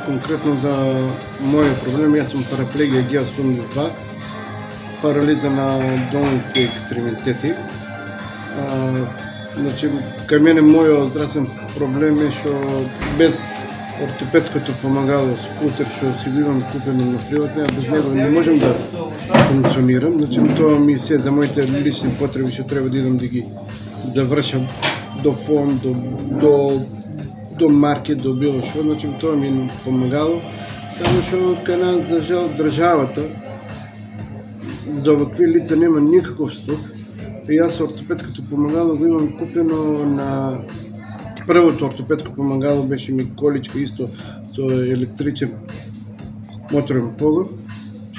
конкретно за моя проблем, аз съм параплегия G82, парализа на долните екстремитети. Значи, към мене моят здравствен проблем е, що без ортопедското помагало скутер, що си го имам купено на приватния, без него не можем да функционирам. Значи, това ми се за моите лични потреби, ще трябва да идам да ги завършам до фонд, до маркет, до било шо. Значи, това ми е помагало. Само, що кана за жал държавата, за овакви лица няма никакъв слух. И аз ортопедското помагало го имам купено на... Първото ортопедско помагало беше ми количка исто с електричен моторен погон.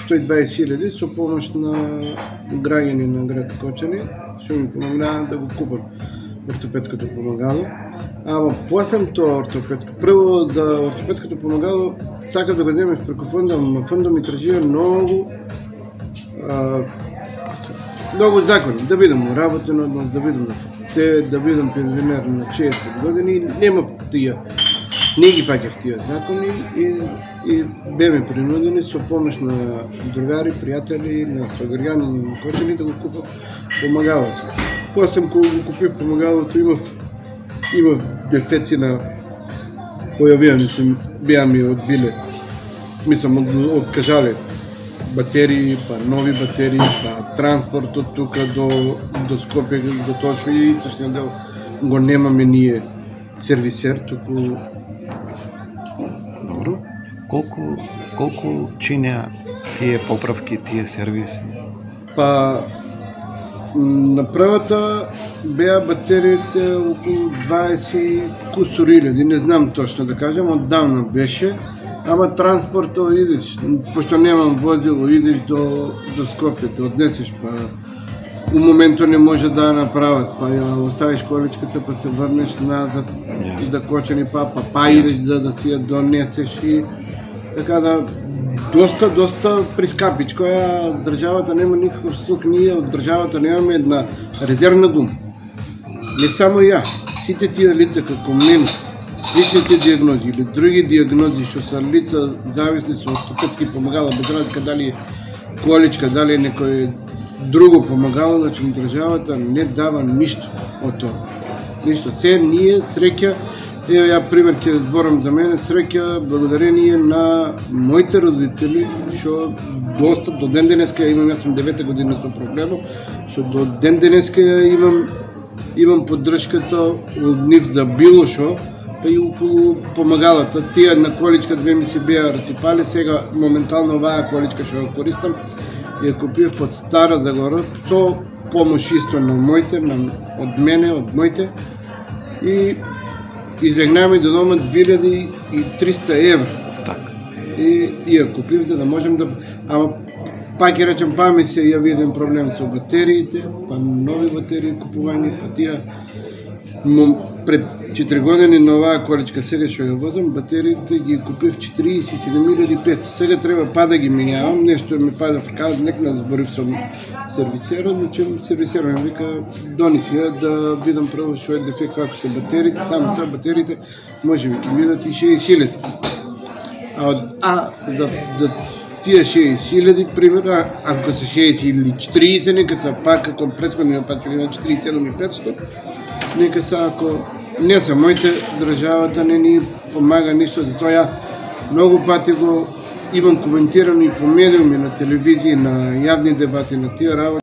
120 000 со помощ на граѓани на град Кочани, што ми помогнаа да го купам ортопедското помагало. Ама после тоа ортопедско, прво за ортопедското помагало сакав да го земев преку фонда, но фондот ми тражија многу закони, да бидам работен, да бидам на факултет, да бидам пензионер на 60 години, нема тие, не ги фаќав тие закони и беме принудени со помощ на другари, пријатели, на сограѓани, на Кочани да го купам помагалото. После кога го купив помагалото имав дефеци на појавија ми се, беа ми одбиле, мислам откажале батерии, па нови батерии, па транспорт од тука до Скопје, за тоа што и источниот дел го немаме ние сервисер, туку... Добро. Колку чинеа тие поправки, тие сервиси? Па на првата беа батериите околу 20 кусури илјади, не знам точно да кажам, оддавна беше. Ама транспортот идеш, пошто немам возило, идеш до Скопје, те однесеш, па у моментот не може да направат, па ја оставиш количката, па се врнеш назад за Кочани, па идеш за да си ја донесеш и така да доста прискапичко. Државата нема никаков слух, ние од државата немаме една резервна гума. Не само ја, сите тие лица како мене, личните диагнози или други диагнози што се лица зависни со ортопедски помагала, без разлика дали е количка, дали е некој друго помагало, значи државата не дава ништо од тоа. Ништо. Се ние среќа, ево ја пример ќе зборам за мене, среќа благодарение на моите родители, што доста до ден денеска имам, јас сум 9-та година со проблемот, што до ден денеска имам поддршката од нив за било шо, па и околу помагалата. Тие на количка две ми се беа расипали, сега моментално оваа количка што ја користам, ја купив од Стара Загора, со помош исто на моите, од мене, од моите, и излегнаме до дома 2300 евра. Така. И ја купив за да можем да... Ама пак ќе речем, па ми се јави еден проблем со батериите, па нови батерии купување, па тие пред 4 години на оваа количка сега што ја возам, батериите ги купив 47.500. Сега треба па да ги менјавам, нешто ми пада в ръка, некна да зборив со сервисера, значи сервисера ми вика донеси ја да видам прво што е дефект, како се батериите, само са батериите може би ќе видат и 60.000. За тие 60.000, пример, ако се 60 или 40, нека са пак како претходниот пат на 47.500, нека са ако не са моите, државата не ни помага ништо, затоа ја многу пати го имам коментирано и по медиуми, на телевизија, на јавни дебати, на тие работи.